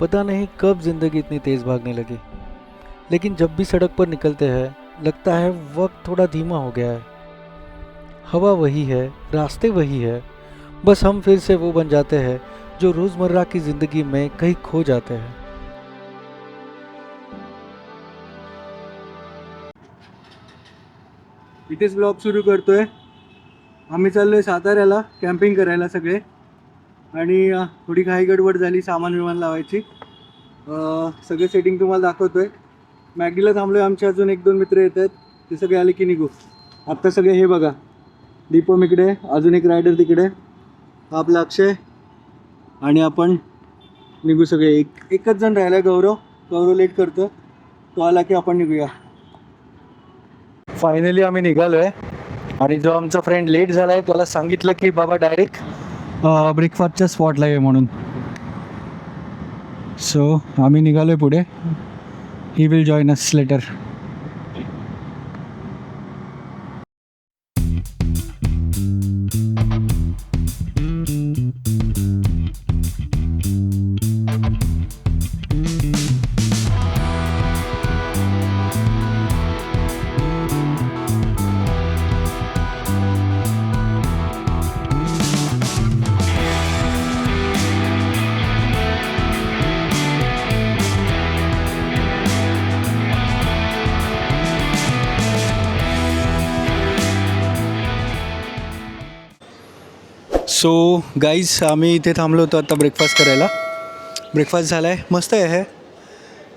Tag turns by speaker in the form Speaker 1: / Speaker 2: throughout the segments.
Speaker 1: पता नहीं कब ज़िंदगी इतनी तेज़ भागने लगी, लेकिन जब भी सड़क पर निकलते हैं लगता है वक्त थोड़ा धीमा हो गया है। हवा वही है, रास्ते वही है, बस हम फिर से वो बन जाते हैं जो रोज़मर्रा की ज़िंदगी में कहीं खो जाते हैं।
Speaker 2: इथेच ब्लॉग सुरू करतोय। आम्ही चाललोय साताऱ्याला कॅम्पिंग करायला सगळे, आणि थोडी घाई गडबड झाली सामान विमान लावायची। सगळे सेटिंग तुम्हाला दाखवतोय। मॅगडीला थांबलोय, आमचे अजून एक दोन मित्र येत आहेत, ते सगळे आले की निघू। आत्ता सगळे हे बघा, दीपम इकडे, अजून एक रायडर तिकडे, आपला अक्षय, आणि आपण निघू सगळे। एकच जण राहिला, गौरव लेट करतो, तो आला की आपण निघूया। फायनली आम्ही निघालोय, आणि जो आमचा फ्रेंड लेट झालाय त्याला सांगितलं की बाबा डायरेक्ट ब्रेकफास्टच्या स्पॉटला आहे म्हणून। सो आम्ही निघालोय पुढे। He will join us later. So guys, आम्ही इथे थांबलो होतो आता ब्रेकफास्ट करायला। ब्रेकफास्ट झाला आहे, मस्त आहे,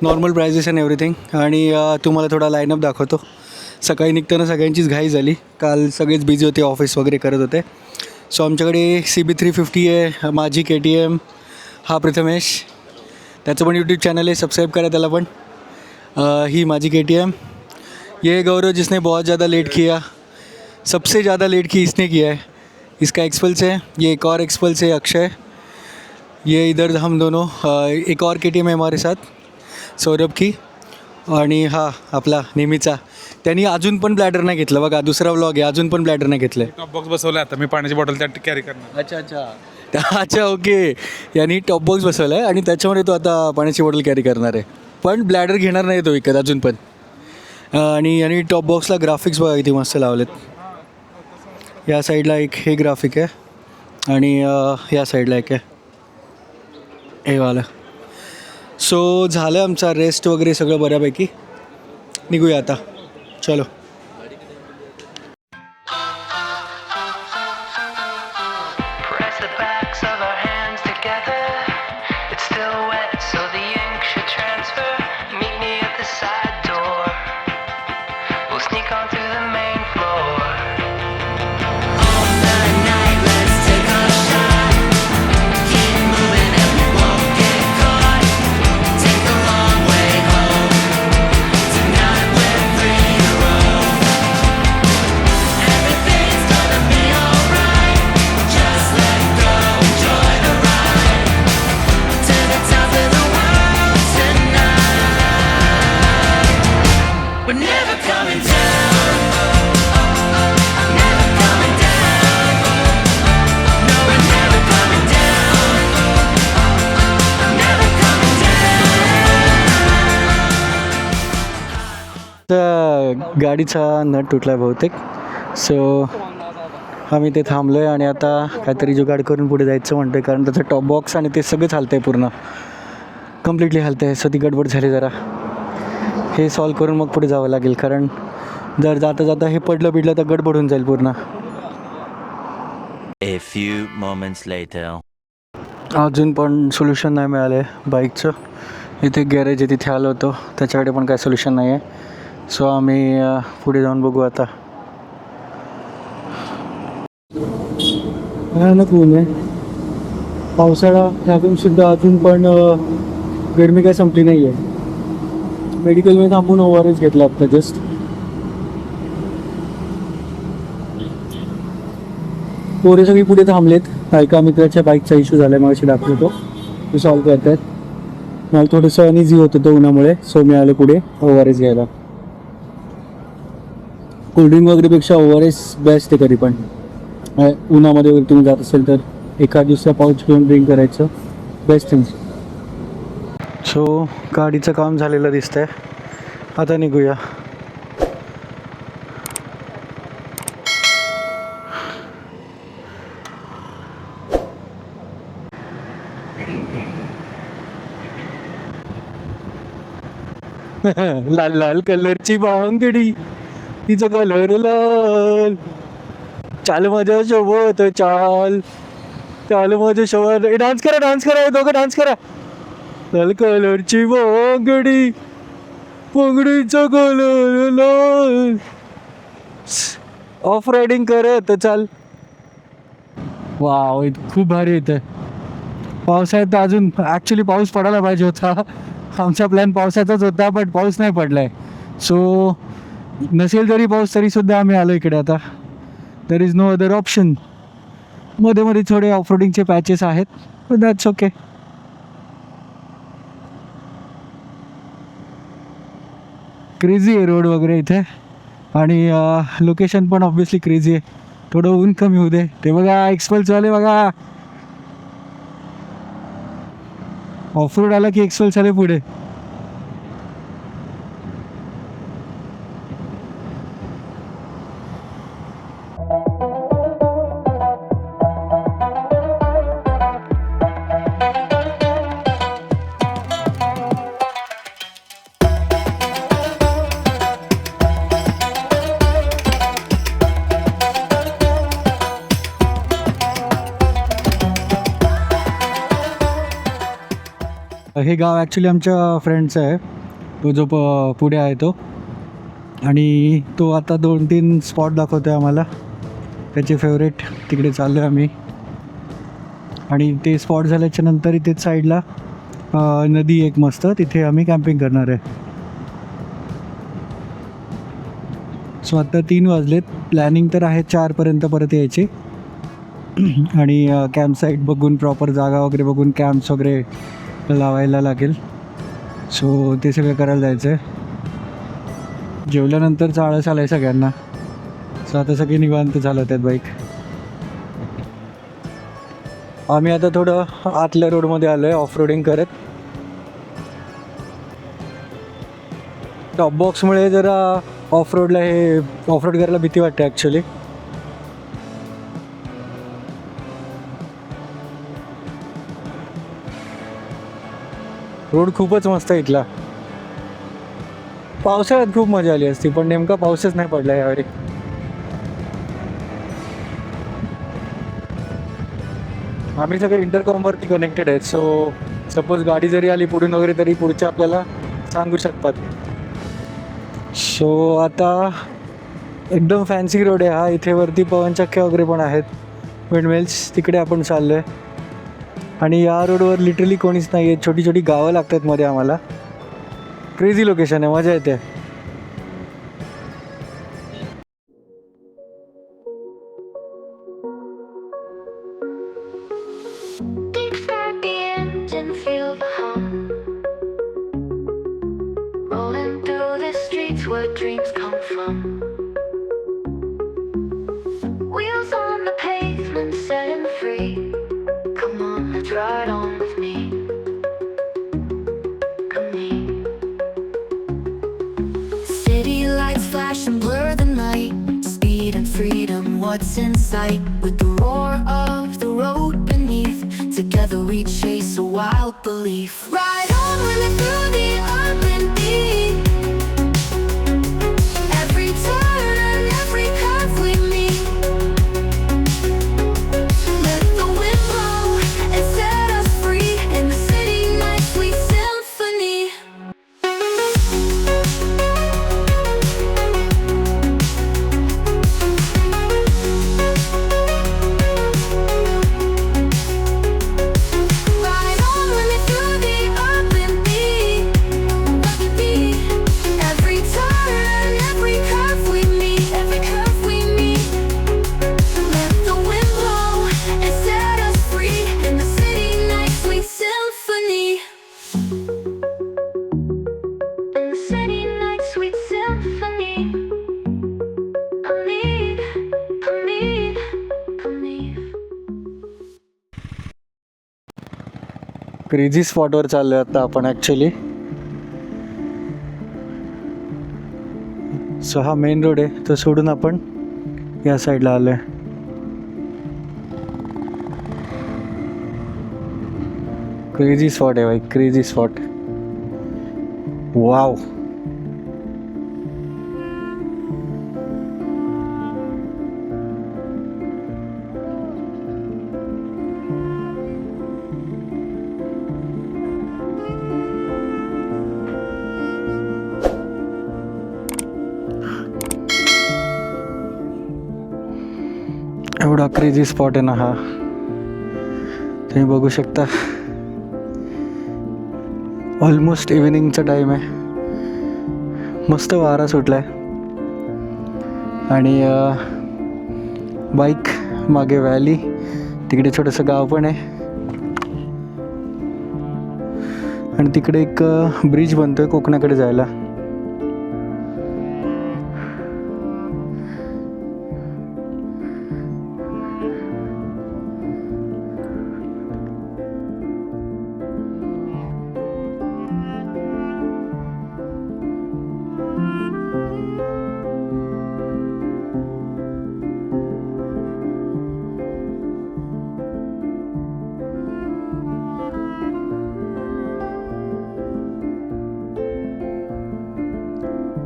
Speaker 2: नॉर्मल प्राइजेस अँड एव्हरीथिंग। आणि तुम्हाला थोडा लाईनअप दाखवतो। सकाळी निघताना सगळ्यांचीच घाई झाली, काल सगळेच बिझी होते, ऑफिस वगैरे करत होते। सो आमच्याकडे CB350 आहे, माझी KTM, हा प्रथमेश, त्याचं पण यूट्यूब चॅनल आहे, सबस्क्राईब करा त्याला पण। ही माझी KTM, ये गौरव जिसने बहुत ज़्यादा लेट किया, सबसे ज़्यादा लेट की इसने किया है। इसका एक्सपल्स है, ये एक और एक्सपल्स है अक्षय, ये इधर हम दोनों, एक और KTM है हमारे साथ सौरभ की, आणि हा आपला नेहमीचा, त्यांनी अजून पण ब्लॅडर नाही घेतलं बघा, दुसरा व्लॉग आहे, अजून पण ब्लॅडर नाही घेतलं।
Speaker 3: टॉप बॉक्स बसवला आता मी, पाण्याची बॉटल त्यात कॅरी करणार।
Speaker 2: अच्छा ओके, यांनी टॉप बॉक्स बसवला आहे आणि त्याच्यामध्ये तो आता पाण्याची बॉटल कॅरी करणार आहे, पण ब्लॅडर घेणार नाही तो विकत अजून पण। आणि यांनी टॉप बॉक्सला ग्राफिक्स बघा किती मस्त लावलेत। या साईडला एक हे ग्राफिक आहे, आणि या साईडला एक आहे हे वाला। सो झालं आमचा रेस्ट वगैरे सगळं बऱ्यापैकी, निघूया आता, चलो।
Speaker 4: Press the backs of our hands together. It's still wet, so the ink should transfer. Meet me at the side door. We'll sneak on through the main floor. All night, let's take a shot. Keep moving and we won't get caught. Take the long way home. Tonight we're free to roam. Everything's gonna be alright. Just let go, enjoy the ride. To the top of the world tonight. We're never coming down. Never coming down. No, we're never coming down. Never coming down.
Speaker 2: तर गाडीचा nut तुटला आहे बहुतेक, so आम्ही ते थांबलो आहे आणि आता काहीतरी जुगाड करून पुढे जायचं म्हणतो आहे, कारण त्याचं टॉप बॉक्स आणि ते सगळंच हलतं आहे, पूर्ण कम्प्लिटली हलतं आहे। सो ती गडबड झाली जरा, हे सॉल्व करून मग पुढे जावं लागेल, कारण जर जाता जाता हे पडलं तर गडबड होऊन जाईल पूर्ण।
Speaker 5: A few moments later.
Speaker 2: अजून पण सोल्युशन नाही मिळालं आहे बाईकचं। इथे गॅरेज आहे, तिथे आलो होतो, त्याच्याकडे पण काय सोल्युशन नाही आहे। सो आम्ही पुढे जाऊन बघू आता। भयानक ऊन आहे, पावसाळा ह्यातून सुद्धा अजून पण गरमी काय संपली नाही आहे। मेडिकलमध्ये थांबून ORS घेतला आत्ता जस्ट। पोरे सगळी पुढे थांबलेत, एका मित्राच्या बाईकचा इश्यू झाला, मग अशी दाखवतो, ते सॉल्व करत आहेत। मला थोडंसं अनइझी होतं तो उन्हामुळे, सो मी आलो पुढे ORS घ्यायला। कोल्ड्रिंक वगैरेपेक्षा ORS बेस्ट आहे कधी पण। उन्हामध्ये वगैरे तुम्ही जात असेल तर एका दुसरा पाऊच घेऊन ड्रिंक करायचं, बेस्ट थिंग। सो गाडीचं काम झालेलं दिसतंय. आता निघूया. लाल लाल कलरची बांगडी, तिचा कलर लाल. चाल माझ्या सोबत चाल, चाल माझ्या सोबत. डान्स करा, डान्स करा, दोघं डान्स करा. लाल कलरची बांगडी, बांगडीचा कलर लाल. ऑफ रायडिंग करत चाल. वाव, खूप भारी येतं. पावसाळ्यात तर अजून ॲक्च्युली पाऊस पडायला पाहिजे होता. आमचा प्लॅन पावसाचाच होता, बट पाऊस नाही पडला आहे. सो नसेल तरी पाऊस तरीसुद्धा आम्ही आलो इकडे. आता there is no other option. मध्ये मध्ये थोडे ऑफरोडिंगचे पॅचेस आहेत, बट दॅट्स ओके. क्रेझी आहे रोड वगैरे इथे, आणि लोकेशन पण ऑब्विसली क्रेझी आहे. थोडं ऊन कमी होऊ दे. ते बघा एक्सपल्सवाले बघा, ऑफ रोड आला की एक्सपल्स आले पुढे. हे गाव ॲक्च्युली आमच्या फ्रेंडचं आहे, तो जो पुढे आहे तो. आणि तो आता 2-3 स्पॉट दाखवतो आहे आम्हाला, त्याचे फेवरेट. तिकडे चाललो आहे आम्ही. आणि ते स्पॉट झाल्याच्या नंतर इथेच साईडला नदी एक मस्त, तिथे आम्ही कॅम्पिंग करणार आहे. सो आत्ता 3 वाजलेत. प्लॅनिंग तर आहे 4पर्यंत परत यायची. आणि कॅम्प साईट बघून, प्रॉपर जागा वगैरे बघून कॅम्प्स वगैरे लावायला लागेल. सो ते सगळं करायला जायचं आहे. जेवल्यानंतर आळस आला आहे सगळ्यांना. सो आता सगळे निवांत चालवत आहेत बाईक. आम्ही आता थोडं आतल्या रोडमध्ये आलो आहे ऑफ रोडिंग करत. टॉप बॉक्समुळे जरा ऑफ रोडला ऑफ रोड करायला भीती वाटते ॲक्च्युली. रोड खूपच मस्त आहे इथला. पावसाळ्यात खूप मजा आली असती, पण नेमका पाऊसच नाही पडला यावेळी. आम्ही सगळे इंटरकॉमवरती कनेक्टेड आहेत. सो सपोज गाडी जरी आली पुढून वगैरे तरी पुढचे आपल्याला सांगू शकतात. सो आता एकदम फॅन्सी रोड आहे हा. इथे वरती पवनचक्क्या वगैरे पण आहेत, विंडमिल्स. तिकडे आपण चाललो आहे. आणि या रोडवर लिटरली कोणीच नाही आहे. छोटी छोटी गावं लागतात मध्ये आम्हाला. क्रेझी लोकेशन आहे, मजा येते.
Speaker 6: Kick start the engine, feel the hum. Rolling through the streets where dreams come from. Wheels on the pavement, setting free. Come on, let's ride on with me. Come me. City lights flash and blur the night. Speed and freedom, what's in sight? With the roar of the road beneath, together we chase a wild belief. Ride on with me through the up and deep. Every turn and every curve we meet. Let the wind blow and set us free. In the city night, sweet symphony. Ride on with me through the up and deep.
Speaker 2: Crazy स्पॉटवर चाललो आता आपण actually. So हा main road आहे, तो सोडून आपण या साईडला आलो आहे. क्रेझी स्पॉट आहे भाई, क्रेझी स्पॉट. वाव. एवढा क्रेझी स्पॉट आहे ना हा, तुम्ही बघू शकता. ऑलमोस्ट इव्हिनिंगचा टाईम आहे. मस्त वारा सुटला आहे आणि बाईक मागे व्हॅली, तिकडे छोटंसं गाव पण आहे आणि तिकडे एक ब्रिज बनतोय कोकणाकडे जायला.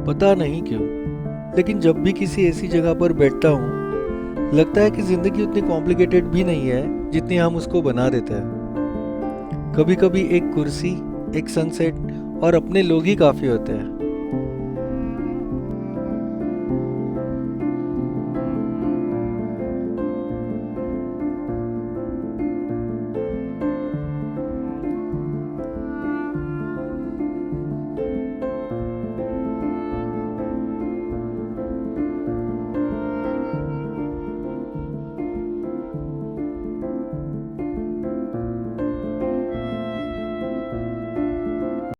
Speaker 1: पता नहीं क्यों, लेकिन जब भी किसी ऐसी जगह पर बैठता हूँ लगता है कि ज़िंदगी उतनी कॉम्प्लिकेटेड भी नहीं है जितनी हम उसको बना देते हैं. कभी कभी एक कुर्सी, एक सनसेट और अपने लोग ही काफ़ी होते हैं.